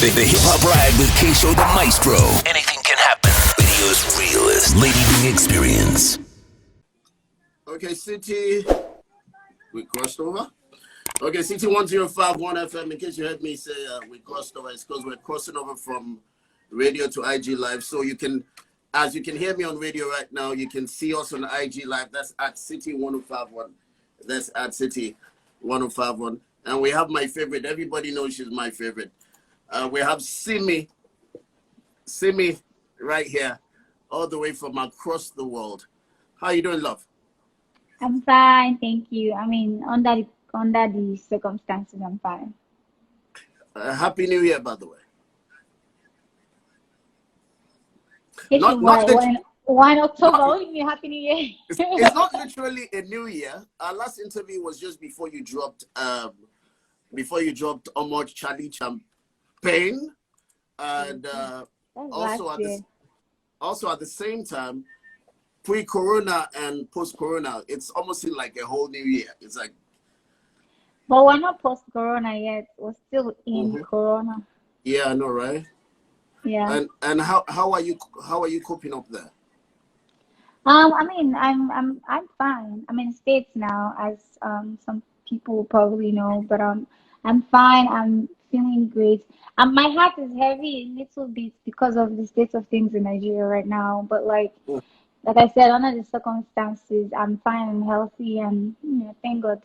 The Hip Hop Ride with KSHOW the Maestro. Anything can happen. Radio's realest lady being experience. Okay, City. We crossed over. Okay, City 1051 FM. In case you heard me say we crossed over, it's because we're crossing over from radio to IG Live. So you can, as you can hear me on radio right now, you can see us on IG Live. That's at City 1051. That's at City 1051. And we have my favorite. Everybody knows she's my favorite. We have SIMI right here, all the way from across the world. How you doing, love? I'm fine, thank you. I mean, under the circumstances, I'm fine. Happy New Year, by the way. Why October? What do you mean Happy New Year? It's not literally a new year. Our last interview was just before you dropped Omar Charlie Champagne, and also at the same time, pre-corona and post-corona, it's almost like a whole new year. It's like, but we're not post-corona yet. We're still in corona. Yeah, I know, right? Yeah. And how are you coping up there? I mean, I'm fine. I'm in States now, as some people probably know, but I'm fine. I'm feeling great. My heart is heavy a little bit because of the state of things in Nigeria right now. But like I said, under the circumstances, I'm fine and healthy, and thank God.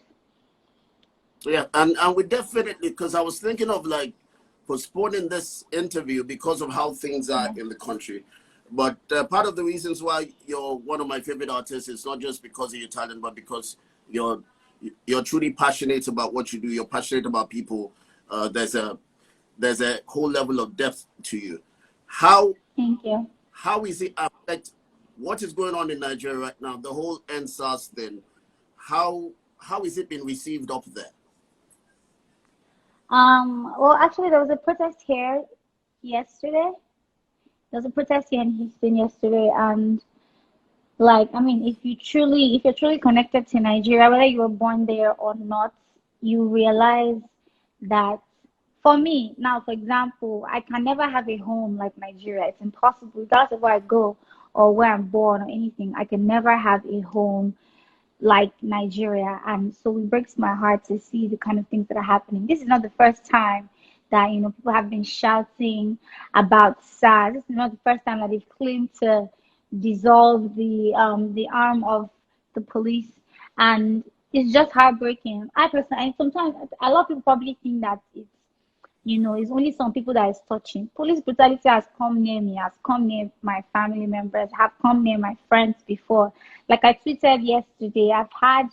Yeah, and we definitely, because I was thinking of like postponing this interview because of how things are in the country. But part of the reasons why you're one of my favorite artists is not just because of your talent, but because you're truly passionate about what you do. You're passionate about people. There's a whole level of depth to you. Thank you. How is it affect what is going on in Nigeria right now? The whole NSAS thing. How is it being received up there? Well, actually, there was a protest here yesterday. There was a protest here in Houston yesterday, and like, I mean, if you're truly connected to Nigeria, whether you were born there or not, you realize that, for me now, for example, I can never have a home like Nigeria. It's impossible. Regardless of where I go or where I'm born or anything, I can never have a home like Nigeria. And so it breaks my heart to see the kind of things that are happening. This is not the first time that people have been shouting about SARS. This is not the first time that they've claimed to dissolve the arm of the police, and it's just heartbreaking. I personally, sometimes a lot of people probably think that it's only some people that is touching. Police brutality has come near me, has come near my family members, have come near my friends before. Like I tweeted yesterday, I've had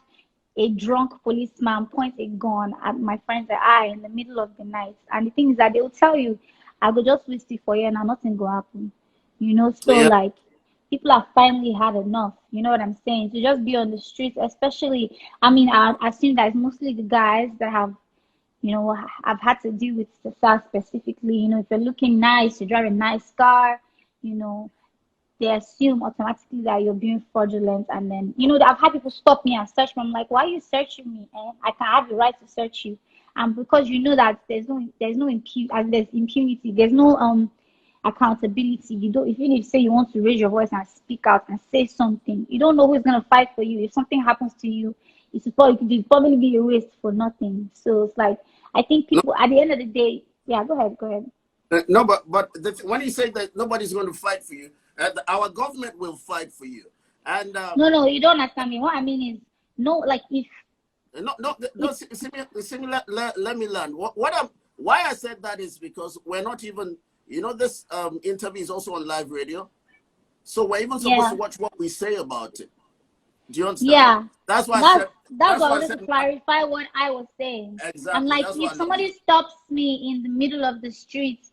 a drunk policeman point a gun at my friend's eye in the middle of the night. And the thing is that they will tell you, I will just wait for you and nothing will happen. Like, people have finally had enough. You know what I'm saying? To just be on the streets, especially, I mean, I assume that it's mostly the guys that have, I've had to deal with the SARS specifically. If you're looking nice, you drive a nice car, they assume automatically that you're being fraudulent. And then, I've had people stop me and search me. I'm like, why are you searching me? I can have the right to search you. And because that there's no impunity, there's no accountability. Even if you say you want to raise your voice and speak out and say something, you don't know who's gonna fight for you. If something happens to you, it could probably be a waste for nothing. So it's like, I think people at the end of the day, go ahead. No, but when you say that nobody's going to fight for you, our government will fight for you. And no, you don't understand me. What I mean is, let me learn. Why I said that is because we're not even, this interview is also on live radio, so we're even supposed to watch what we say about it. Do you understand? Yeah. That's why I wanted to clarify what I was saying. Exactly. I'm like, if somebody stops me in the middle of the street,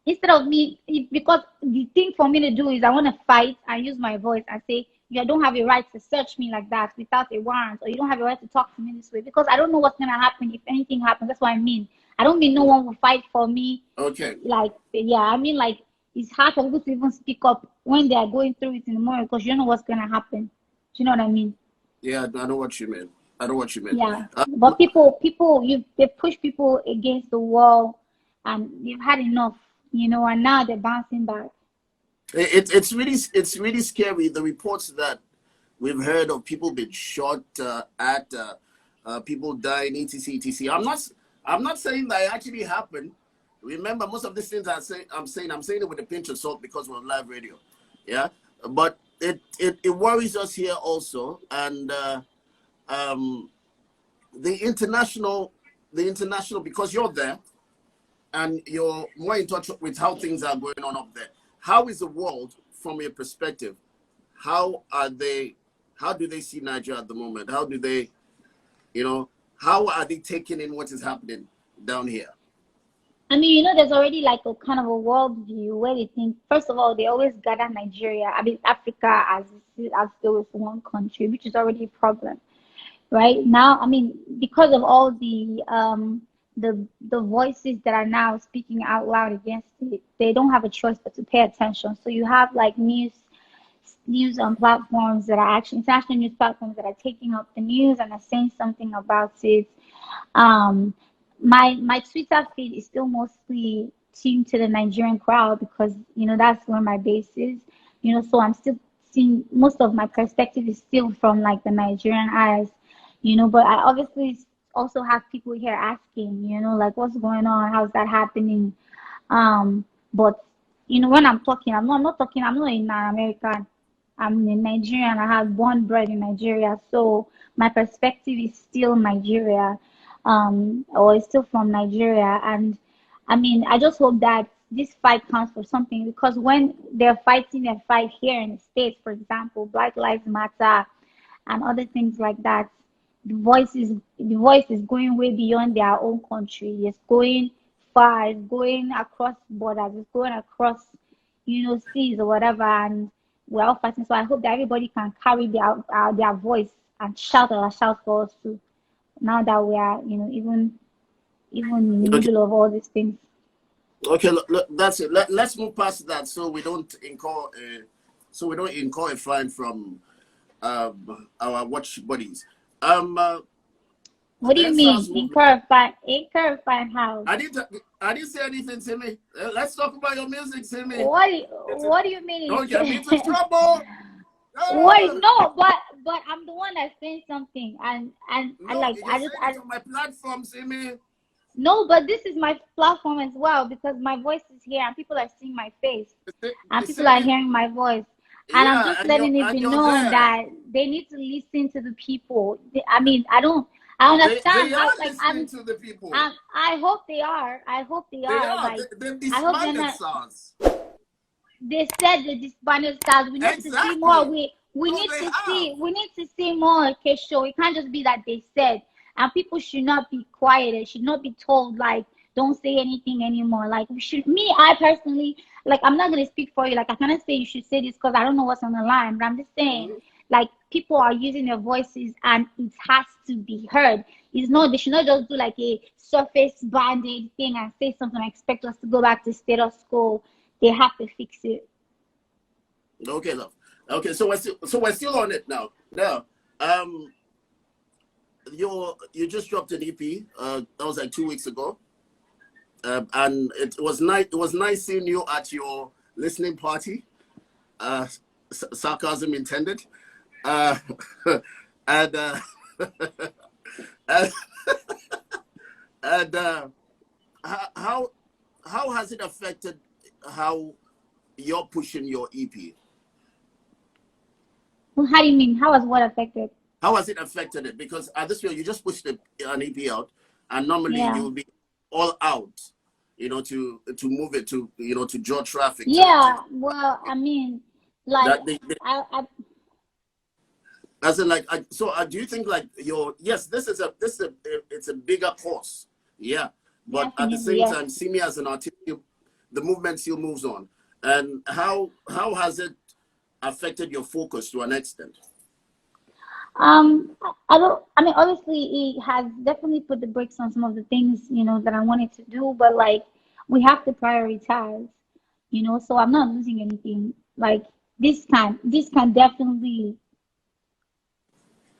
instead of me, because the thing for me to do is I want to fight and use my voice and say, you don't have a right to search me like that without a warrant, or you don't have a right to talk to me this way, because I don't know what's going to happen if anything happens. That's what I mean. I don't mean no one will fight for me. Okay. I mean, like, it's hard for people to even speak up when they are going through it in the morning, because you don't know what's going to happen. Do you know what I mean? Yeah, I know what you mean. Yeah. But they push people against the wall, and they've had enough, and now they're bouncing back. It's really scary. The reports that we've heard of people being shot at, people dying, etc., etc. I'm not saying that it actually happened. Remember, most of these things I'm saying it with a pinch of salt because we're on live radio. Yeah, but it worries us here also, and the international, because you're there and you're more in touch with how things are going on up there. How is the world from your perspective? How do they see Nigeria at the moment? How do they, how are they taking in what is happening down here? I mean, there's already like a kind of a world view where they think, first of all, they always gather Nigeria, Africa as though it's one country, which is already a problem. Right now, I mean, because of all the voices that are now speaking out loud against it, they don't have a choice but to pay attention. So you have like news on platforms that are actually international news platforms that are taking up the news and are saying something about it. My Twitter feed is still mostly tuned to the Nigerian crowd because that's where my base is. So I'm still seeing most of my perspective is still from like the Nigerian eyes. But I obviously also have people here asking, like what's going on, how's that happening? But when I'm talking, I'm not talking, I'm not in America. I'm in Nigeria and I have born bred in Nigeria. So my perspective is still Nigeria, or it's still from Nigeria. And I mean, I just hope that this fight counts for something because when they're fighting their fight here in the States, for example, Black Lives Matter and other things like that, the voice is going way beyond their own country. It's going far, it's going across borders, it's going across, seas or whatever, and we're all fighting. So I hope that everybody can carry their voice and shout for us too. Now that we are, even in the middle of all these things. Okay, look, that's it. Let's move past that so we don't incur a fine from our watch buddies. What do you mean? Incur a fine how? I didn't say anything, Simi. Let's talk about your music, Simi. What do you mean? Don't get me into trouble. What? No, but I'm the one that's saying something, and no, I on my platform, Simi. No, but this is my platform as well because my voice is here and people are seeing my face and people are hearing my voice. And I'm just letting it be known that they need to listen to the people. I mean, I understand. They are listening to the people. I hope they are. I hope they are. Like, they're disbanded SARS. They said the disbanded SARS. We need to see more. We need to see more KSHOW. It can't just be that they said. And people should not be quiet. They should not be told like don't say anything anymore. Like I personally, like I'm not gonna speak for you. Like I cannot say you should say this because I don't know what's on the line. But I'm just saying, like people are using their voices and it has to be heard. They should not just do like a surface band-aid thing and say something and expect us to go back to status quo. They have to fix it. Okay, love. Okay, so we're still on it now. Now, you just dropped an EP. That was like 2 weeks ago, and it was nice. It was nice seeing you at your listening party. Sarcasm intended. And and how has it affected how you're pushing your EP? Well, how do you mean? How has what affected? How has it affected it? Because at this point, you just pushed an EP out, and normally you'll be all out, to move it to, to draw traffic. Yeah, well, I mean, like, as in, like, do you think like this is it's a bigger course, yeah, but at the same time, SIMI as an artist, the movement still moves on, and how has it affected your focus to an extent? I mean, obviously, it has definitely put the brakes on some of the things, that I wanted to do, but like, we have to prioritize, so I'm not losing anything. Like, this can definitely,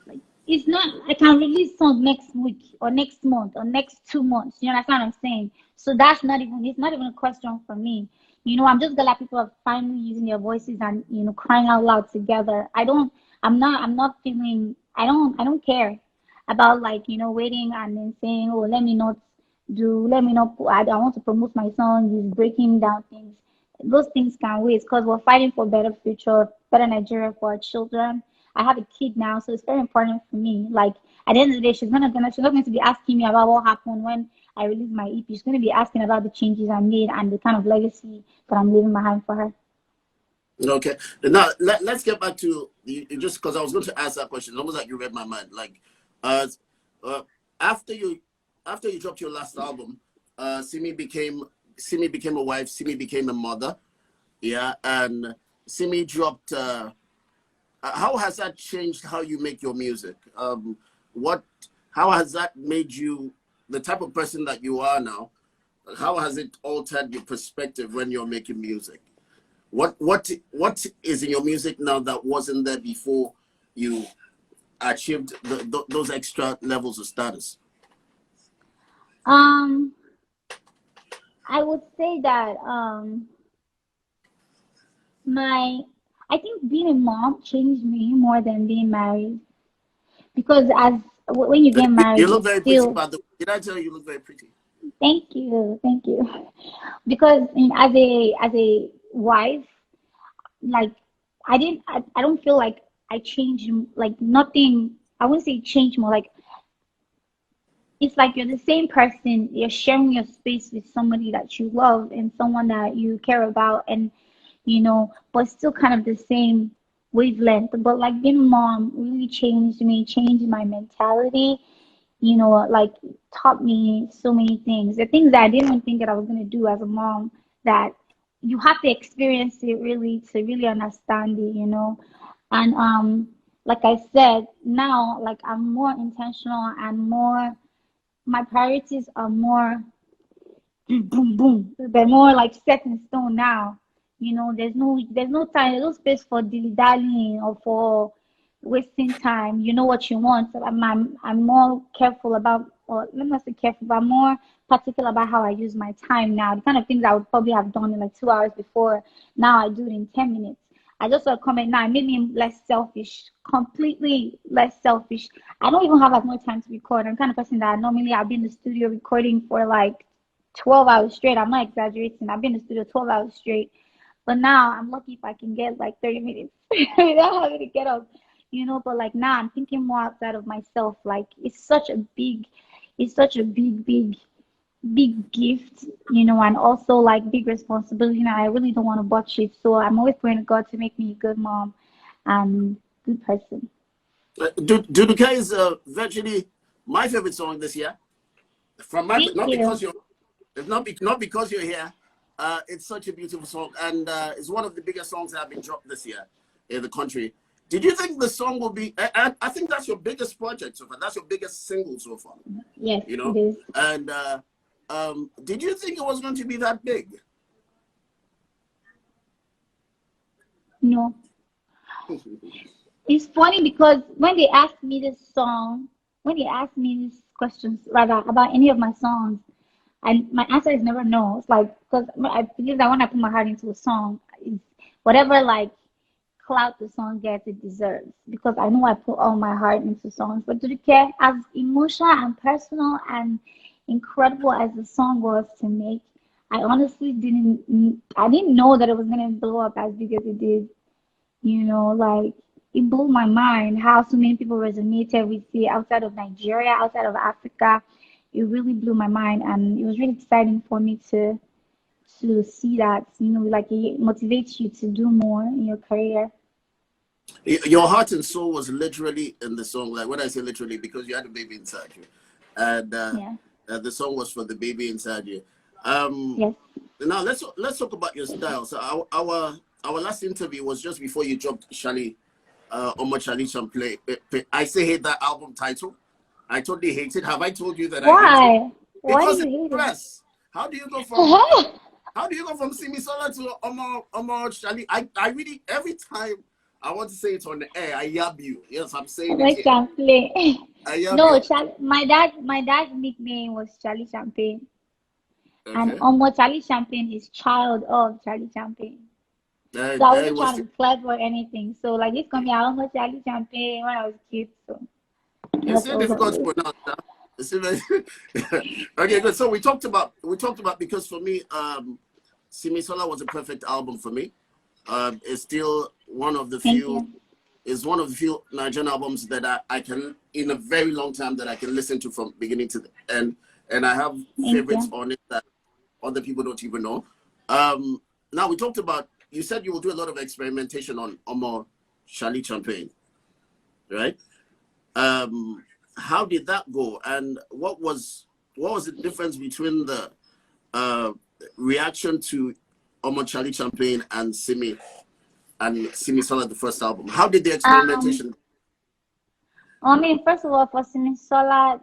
like, it's not, I can release song next week or next month or next 2 months. You understand what I'm saying? So that's not even, it's not even a question for me. I'm just glad people are finally using their voices and, crying out loud together. I'm not feeling, I don't care about like, waiting and then saying, oh, let me not, I want to promote my song, these breaking down things. Those things can wait because we're fighting for better future, better Nigeria for our children. I have a kid now, so it's very important for me. Like at the end of the day, she's not going to be asking me about what happened when I released my EP. She's going to be asking about the changes I made and the kind of legacy that I'm leaving behind for her. Okay. Now let's get back to just because I was going to ask that question. Almost like you read my mind. Like, after you dropped your last album, Simi became a wife. Simi became a mother. Yeah, and Simi dropped. How has that changed how you make your music? How has that made you the type of person that you are now? How has it altered your perspective when you're making music? What is in your music now that wasn't there before you achieved those extra levels of status? I would say that I think being a mom changed me more than being married because when you get married, You look it's very pretty, still. by the way. Did I tell you you look very pretty? Thank you, because as a wife, like I don't feel like I changed, like nothing. I wouldn't say change more, like it's like you're the same person. You're sharing your space with somebody that you love and someone that you care about, and but still kind of the same wavelength. But like being a mom really changed me, changed my mentality. Like taught me so many things. The things that I didn't even think that I was gonna do as a mom. That you have to experience it really to really understand it. And like I said, now like I'm more intentional and more. My priorities are more boom boom. They're more like set in stone now. There's no time, there's no space for dilly dallying or for wasting time. You know what you want. So I'm more careful about, or let me not say careful, but I'm more particular about how I use my time now. The kind of things I would probably have done in like 2 hours before, now I do it in 10 minutes. I just saw a comment now. It made me less selfish, completely less selfish. I don't even have as much time to record. I'm the kind of person that normally I'll be in the studio recording for like 12 hours straight. I'm not exaggerating. I've been in the studio 12 hours straight. But now I'm lucky if I can get like 30 minutes without having to get up. But like now I'm thinking more outside of myself. Like it's such a big gift, and also like big responsibility. I really don't want to botch it. So I'm always praying to God to make me a good mom and good person. Duduka is virtually my favorite song this year. Thank Not you. because not because you're here. It's such a beautiful song, and it's one of the biggest songs that have been dropped this year in the country. Did you think the song will be? I think that's your biggest project so far. That's your biggest single so far. Yes, it is. And did you think it was going to be that big? No. It's funny because when they asked me these questions rather about any of my songs, and my answer is never no. It's like because I believe that when I put my heart into a song, it's whatever like clout the song gets, it deserves. Because I know I put all my heart into songs. But do you care? As emotional and personal and incredible as the song was to make, I honestly didn't know that it was gonna blow up as big as it did. Like it blew my mind how so many people resonated with it outside of Nigeria, outside of Africa. It really blew my mind, and it was really exciting for me to see that, like it motivates you to do more in your career. Your heart and soul was literally in the song. Like when I say literally, because you had a baby inside you, and Yeah. the song was for the baby inside you. Yes. Now let's talk about your style. So our last interview was just before you dropped Shali, Omo Shali Champlay. I say hate that album title. I totally hate it. Have I told you that I hate it? Why? Why do Because you it's hate it? stress. How do you go from Simi Sola to Omo Shali? I really every time I want to say it on the air. I yab you. Yes, I'm saying it Omo here. Champagne. I yab No, you. my dad's nickname was Charlie Champagne. And Okay. Charlie Champagne is child of Charlie Champagne. So I It wasn't was. trying to be clever or anything. So like this coming out almost Charlie Champagne when I was a kid. So It's that's still also difficult to it. pronounce. Huh? It's still okay, good. So we talked about because for me, Simi Sola was a perfect album for me. It's still one of the Thank few. you. Is one of the few Nigerian albums that I can, in a very long time, that I can listen to from beginning to the end. And I have Thank favorites you. on it that other people don't even know. Now we talked about, you said you will do a lot of experimentation on Omo Charlie Champagne, right? How did that go? And what was the difference between the uh, reaction to Omo Charlie Champagne and Simi Sola, the first album? How did the Um experimentation? I mean first of all for Simisola,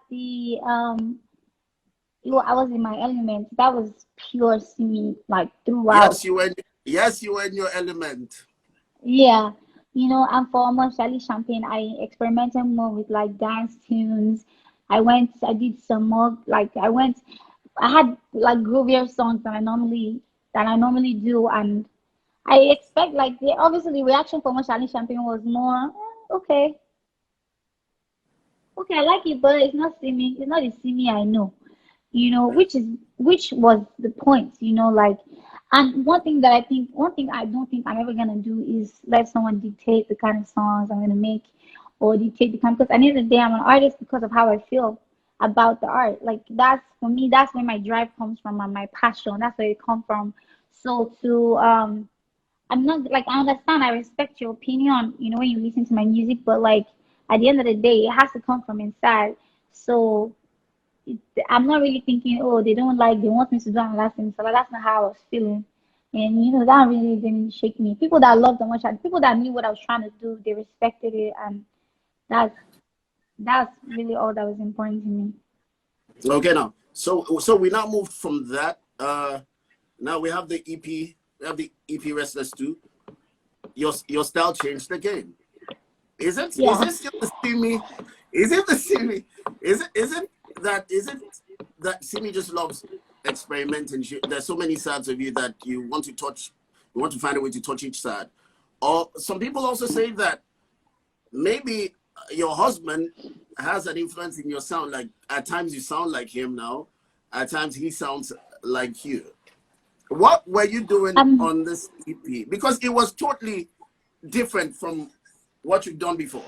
I was in my element. That was pure Simi like throughout. Yes, you were. Yes, you were in your element. Yeah, and for almost Charlie Champagne, I experimented more with like dance tunes. I did some more like I had like groovier songs than I normally do, and I expect like obviously the reaction for almost Charlie Champagne was more okay, okay, I like it, but it's not the Simi I know, which was the point, like, and one thing I don't think I'm ever gonna do is let someone dictate the kind of songs I'm gonna make or dictate the kind, because at the end of the day, I'm an artist because of how I feel about the art. Like that's for me, that's where my drive comes from and my passion. That's where it comes from. So I'm not like I understand, I respect your opinion, when you listen to my music, but like at the end of the day, it has to come from inside. So it, I'm not really thinking, oh, they want me to do another thing. So that's not how I was feeling. And that really didn't shake me. People that loved the much, people that knew what I was trying to do, they respected it, and that's that's really all that was important to me. Okay, now. So we now moved from that. Now we have the EP. We have the EP Restless 2. Your style changed again. Is it Yeah. still the Simi? Is it the Simi? Is it that Simi just loves experimenting? There's so many sides of you that you want to find a way to touch each side. Or some people also say that maybe your husband has an influence in your sound. Like at times you sound like him now, at times he sounds like you. What were you doing Um, on this EP? Because it was totally different from what you've done before.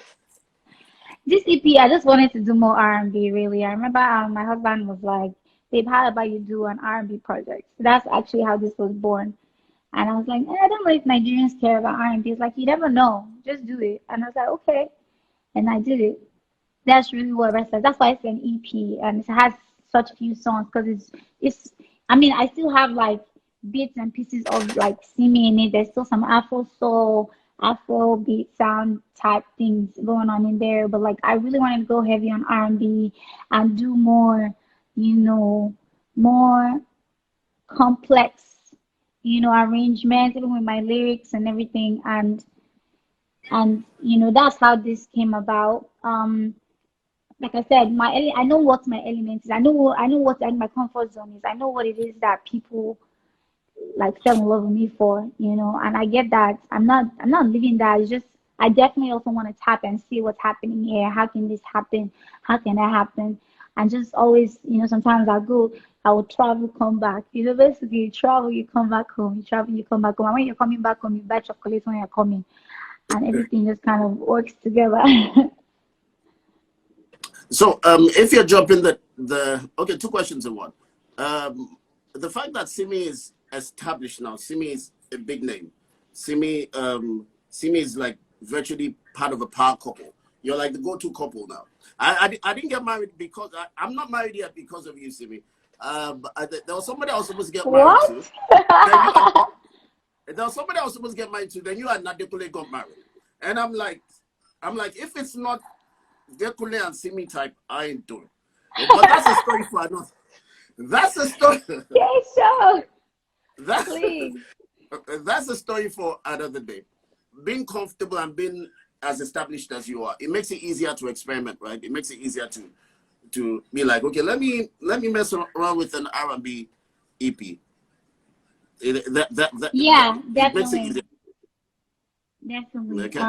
this EP, I just wanted to do more R&B. Really, I remember my husband was like, "Babe, how about you do an R&B project?" So that's actually how this was born. And I was like, I don't know if Nigerians care about R&B. It's like you never know, just do it. And I was like, okay, and I did it. That's really what Restless. That's why it's an EP, and it has such few songs because it's. I mean, I still have like bits and pieces of like Simi in it. There's still some Afro soul, Afro beat sound type things going on in there. But like, I really wanted to go heavy on R&B and do more, you know, more complex, arrangements, even with my lyrics and everything. And that's how this came about. Like I said, I know what my element is. I know what my comfort zone is. I know what it is that people like fell in love with me for, and I get that. I'm not living that. It's just I definitely also want to tap and see what's happening here. How can this happen? How can that happen? And just always, sometimes I will travel, come back. Basically you travel, you come back home. You travel, you come back home. And when you're coming back home, you buy chocolate when you're coming, and everything just kind of works together. So, if you're jumping the okay, two questions in one. The fact that Simi is established now, Simi is a big name. Simi is like virtually part of a power couple. You're like the go-to couple now. I didn't get married because I'm not married yet because of you, Simi. There was somebody I was supposed to get married What? to. Then you and there was somebody I was supposed to get married to. Then you and Nadekule got married, and I'm like, if it's not Dekule and Simi type, I ain't doing. But that's a story for another. That's a story. KSHOW, That's please. that's a story for another day. being comfortable and being as established as you are, it makes it easier to experiment, right? It makes it easier to be like, okay, let me mess around with an R&B EP. Yeah, It makes it definitely. easier. Definitely. Okay.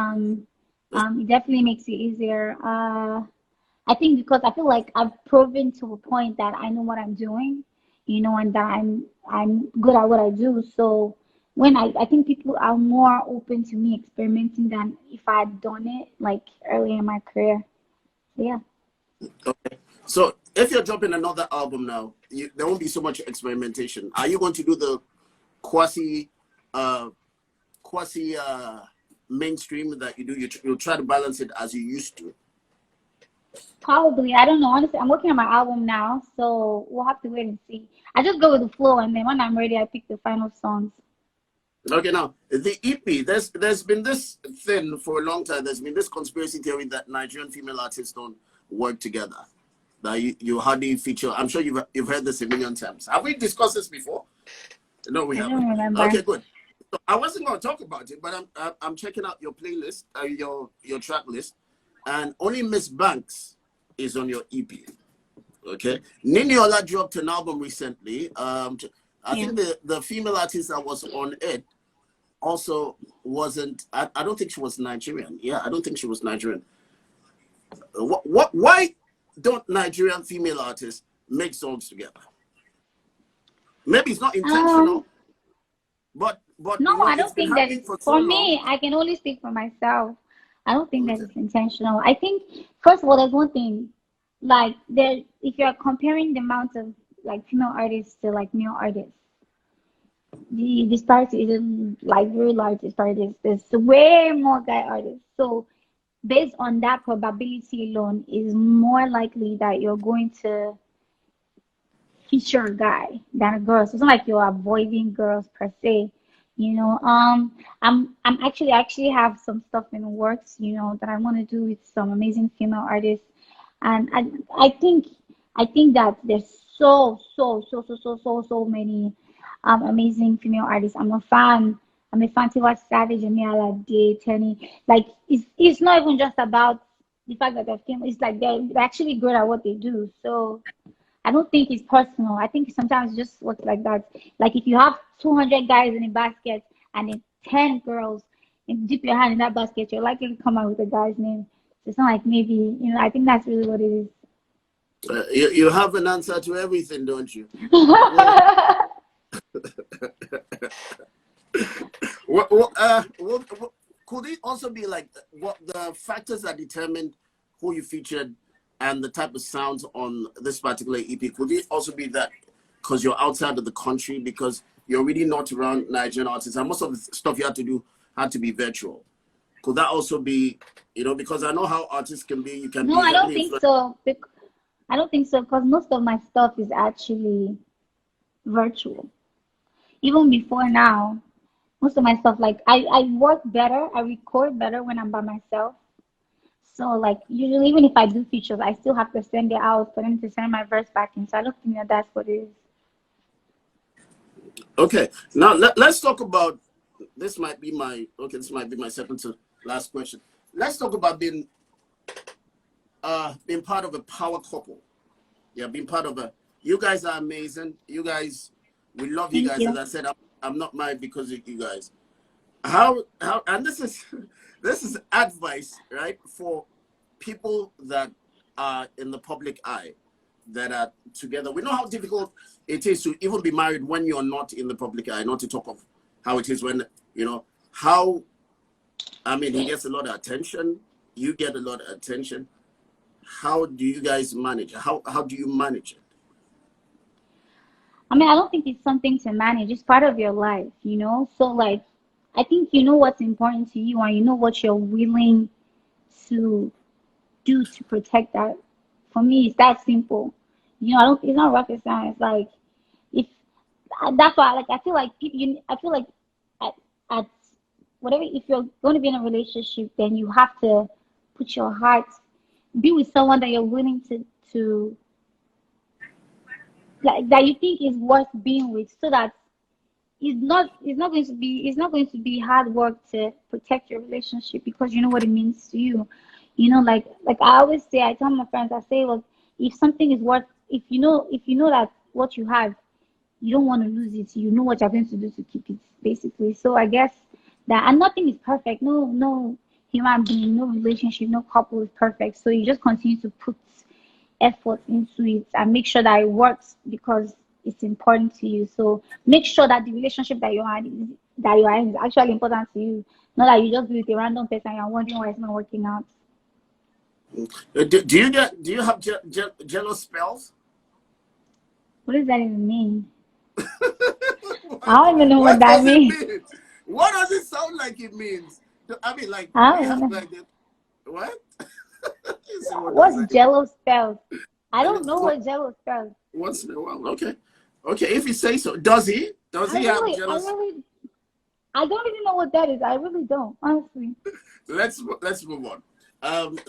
It definitely makes it easier. I think because I feel like I've proven to a point that I know what I'm doing, and that I'm good at what I do. So when I think people are more open to me experimenting than if I had done it like early in my career. So yeah. Okay. So if you're dropping another album now, there won't be so much experimentation. Are you going to do the quasi uh quasi mainstream that you do? You'll try to balance it as you used to. Probably. I don't know. Honestly, I'm working on my album now, so we'll have to wait and see. I just go with the flow, and then when I'm ready, I pick the final songs. Okay, now the EP. There's been this thing for a long time. There's been this conspiracy theory that Nigerian female artists don't work together. That you hardly feature. I'm sure you've heard this a million times. Have we discussed this before? No, we I haven't. don't remember. Okay, good. So I wasn't going to talk about it, but I'm checking out your playlist, your track list, and only Miss Banks is on your EP. Okay, Niniola dropped an album recently. I Yeah. think the female artist that was on it also wasn't. I don't think she was Nigerian. Yeah, I don't think she was Nigerian. Why don't Nigerian female artists make songs together? Maybe it's not intentional, but No, I it's don't been think that happening it's for so for long. me. I can only speak for myself. I don't think that Okay. it's intentional. I think first of all, there's one thing, like there, if you're comparing the amount of like female artists to like male artists, the disparity is like very large disparity. There's way more guy artists. So based on that probability alone, is more likely that you're going to feature a guy than a girl. So it's not like you're avoiding girls per se. I'm actually have some stuff in the works, that I want to do with some amazing female artists. And I think that there's so many amazing female artists. I'm a fan. I'm a fan Tiwa Savage, Emiala Day, Tenny. Like it's not even just about the fact that they're female. It's like they're actually good at what they do. So I don't think it's personal. I think sometimes it just works like that. Like if you have 200 guys in a basket and then 10 girls, and dip your hand in that basket, you're likely to come out with a guy's name. So it's not like maybe, I think that's really what it is. You have an answer to everything, don't you? Could it also be like what the factors that determined who you featured and the type of sounds on this particular EP? Could it also be that because you're outside of the country, because you're really not around Nigerian artists, and most of the stuff you had to do had to be virtual? Could that also be, because I know how artists can be, you can No, be I don't heavily think influenced. so. I don't think so because most of my stuff is actually virtual. Even before now, most of my stuff, like I work better, I record better when I'm by myself. So like usually even if I do features, I still have to send it out for them to send my verse back in. So I don't think that that's what it is. Okay, now let's talk about, this might be my second to last question. Let's talk about being part of a power couple. Yeah, being part of you guys are amazing. You guys, we love you Thank guys. As you. I said, I'm not married because of you guys. How and this is this is advice, right, for people that are in the public eye, that are together. We know how difficult it is to even be married when you're not in the public eye, not to talk of how it is when, how, he gets a lot of attention, you get a lot of attention. How do you guys manage? How do you manage it? I don't think it's something to manage. It's part of your life. So like I think you know what's important to you and you know what you're willing to do to protect that. For me, it's that simple. It's not rocket science. Like if that's why like I feel like at, at whatever, if you're going to be in a relationship, then you have to put your heart, be with someone that you're willing to like that you think is worth being with, so that it's not going to be hard work to protect your relationship because you know what it means to you. You know, like I always say, I tell my friends, I say, look, if something is worth, if you know that what you have, you don't want to lose it. You know what you're going to do to keep it, basically. So I guess that, and nothing is perfect. No human being, no relationship, no couple is perfect. So you just continue to put effort into it and make sure that it works because it's important to you. So make sure that the relationship that you are in is actually important to you. Not that you just be with a random person and you're wondering why it's not working out. Do you have jealous spells? What does that even mean? I don't even know what What that does it means. mean? What does it sound like it means? I mean, like, I do you don't have know. like what? You say, what does What's it jello spells? I don't know mean? what jello spells. Once in a while, okay. Okay, if you say so. Does he? Does he have jealous? I don't even know what that is. I really don't, honestly. Let's move on.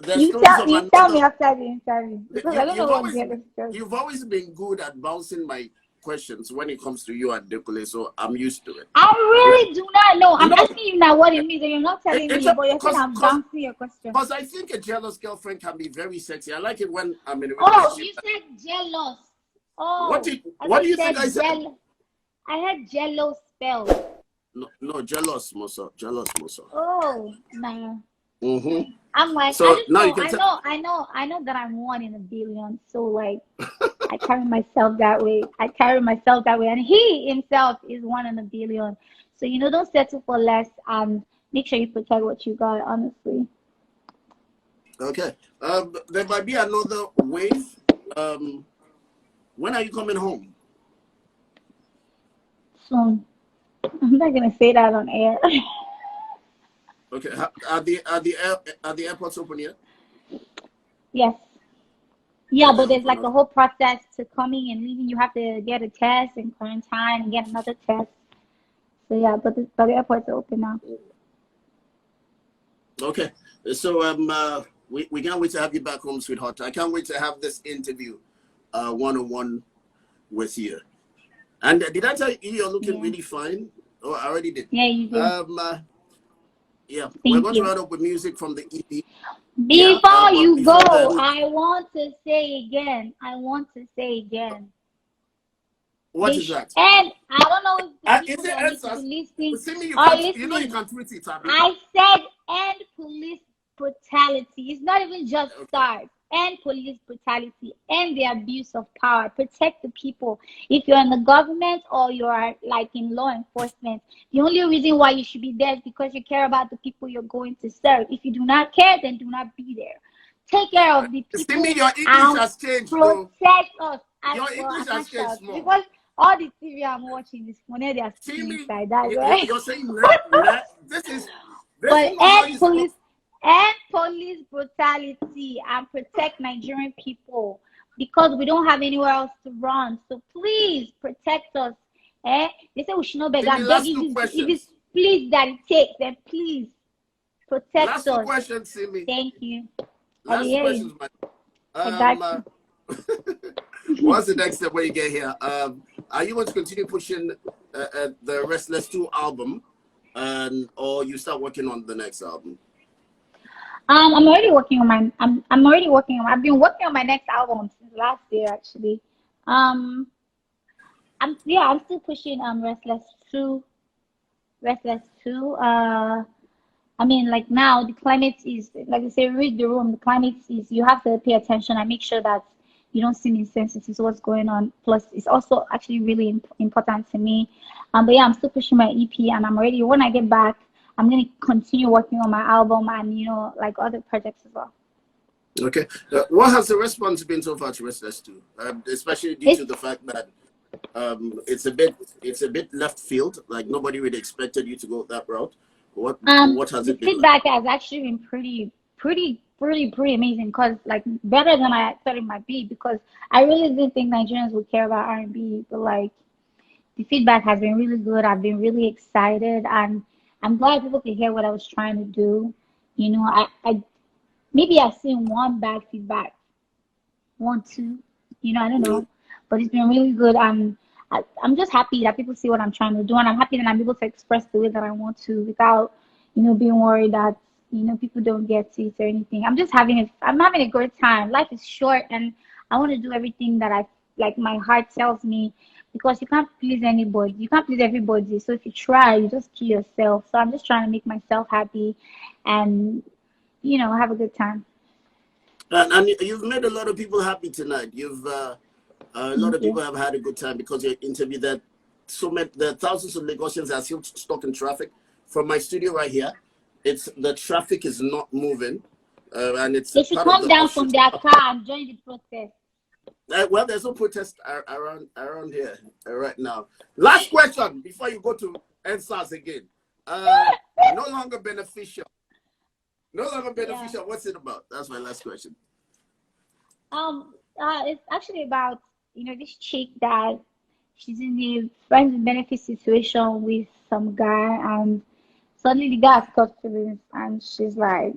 There's stories of You tell me another. after the interview because I don't know what jello spells. You've always been good at bouncing my questions when it comes to you and Dekule, so I'm used to it. I really do not know. I'm No, asking you now what it means, and you're not telling it's me, but you're saying I'm because bouncing your question. I think a jealous girlfriend can be very sexy. I like it when I'm in a Oh, relationship. you said jealous. Oh, What do you think I said? I had jello spells. No, jealous, Musa. Jealous, Musa. Oh, nah. Mm-hmm. I'm like, So I just now know, you can tell. I know that I'm one in a billion. So like, I carry myself that way. And he himself is one in a billion. So don't settle for less and make sure you protect what you got. Honestly. Okay. There might be another wave. When are you coming home? Soon. I'm not gonna say that on air. Okay. Are the airports open yet? Yes. Yeah, Are they but there's like open? a whole process to coming and leaving. You have to get a test and quarantine and get another test. So yeah, but the airports are open now. Okay. So we can't wait to have you back home, sweetheart. I can't wait to have this interview, one-on-one with you. And did I tell you you're looking really fine? Oh, I already did. Yeah, you did. Yeah, we're Thank going to you. round up with music from the EP. Before But you go, before then, I want to say again. what is that? And I don't know if the Is people it that need to answers? be listening See me, are you know you listening. can tweet it, Abby. I said end police brutality. It's not even just start. End police brutality. End the abuse of power. Protect the people. If you're in the government or you're like in law enforcement, the only reason why you should be there is because you care about the people you're going to serve. If you do not care, then do not be there. Take care of the people. See me, your English and has changed, protect us. Your English has changed more. Because all the TV I'm watching is when they are speaking inside that, right? You're saying this is But not how you spoke. end police brutality and protect Nigerian people because we don't have anywhere else to run. So please protect us. They say we should not beg. I'm begging you. If it's please that it takes, then please protect us. Last two questions, Simi. Thank you. Last two questions, man. What's the next step when you get here? Are you going to continue pushing the Restless 2 album, or you start working on the next album? I'm already working on my. I'm already working on. I've been working on my next album since last year, actually. I'm still pushing Restless 2. I mean, like now the climate is like I say, read the room. The climate is you have to pay attention and make sure that you don't seem insensitive to what's going on. Plus, it's also actually really important to me. But yeah, I'm still pushing my EP, and I'm ready. When I get back, I'm gonna continue working on my album and like other projects as well. Okay. What has the response been so far to Restless 2? Especially due to the fact that it's a bit left field. Like nobody really expected you to go that route. What has it been? The feedback has actually been pretty amazing because like better than I thought it might be because I really didn't think Nigerians would care about R&B, but like the feedback has been really good. I've been really excited and I'm glad people could hear what I was trying to do. I maybe I've seen one bad feedback, 1, 2, I don't know, but it's been really good. I'm just happy that people see what I'm trying to do, and I'm happy that I'm able to express the way that I want to without, being worried that, people don't get it or anything. I'm having a great time. Life is short, and I want to do everything that my heart tells me, because you can't please anybody. You can't please everybody. So if you try, you just kill yourself. So I'm just trying to make myself happy and, have a good time. And you've made a lot of people happy tonight. You've a lot of people have had a good time because you interviewed that. There are thousands of Lagosians that are still stuck in traffic. From my studio right here, the traffic is not moving, and it's. They should come down from their car and join the protest. Well, there's no protest around here right now. Last question before you go to NSAS again. No longer beneficial. No longer beneficial. Yeah. What's it about? That's my last question. It's actually about this chick that she's in the friends with benefit situation with some guy, and suddenly the guy has got feelings, and she's like,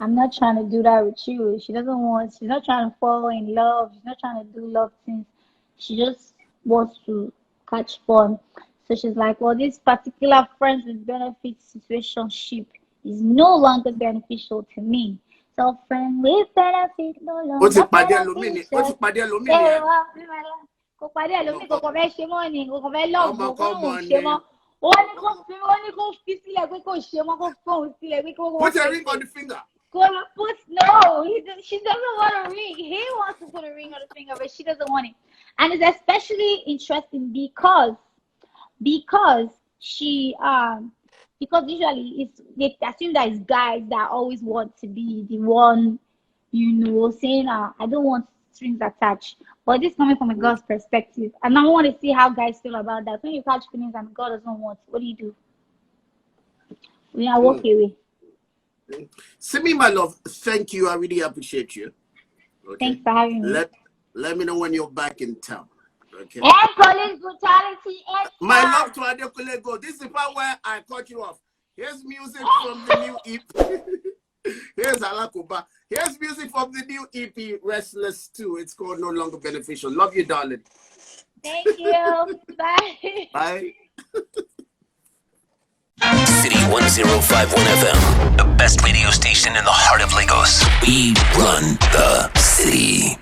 I'm not trying to do that with you. She's not trying to fall in love. She's not trying to do love things. She just wants to catch fun. So she's like, well, this particular friends with benefits situationship is no longer beneficial to me. So friend with benefit no longer beneficial. Put a ring on the finger. No, she doesn't want a ring. He wants to put a ring on the finger, but she doesn't want it. And it's especially interesting because she because usually they assume that it's guys that always want to be the one, saying I don't want strings attached. But this is coming from a girl's perspective, and I want to see how guys feel about that. When you catch feelings and God doesn't want, what do? We are walk away. Simi, my love, thank you. I really appreciate you. Okay. Thanks for having me. Let me know when you're back in town. Okay. And police brutality. My love to Adekunle, this is the part where I cut you off. Here's music from the new EP. Here's Alakoba. Here's music from the new EP, Restless 2. It's called No Longer Beneficial. Love you, darling. Thank you. Bye. Bye. City 1051 FM, the best radio station in the heart of Lagos. We run the city.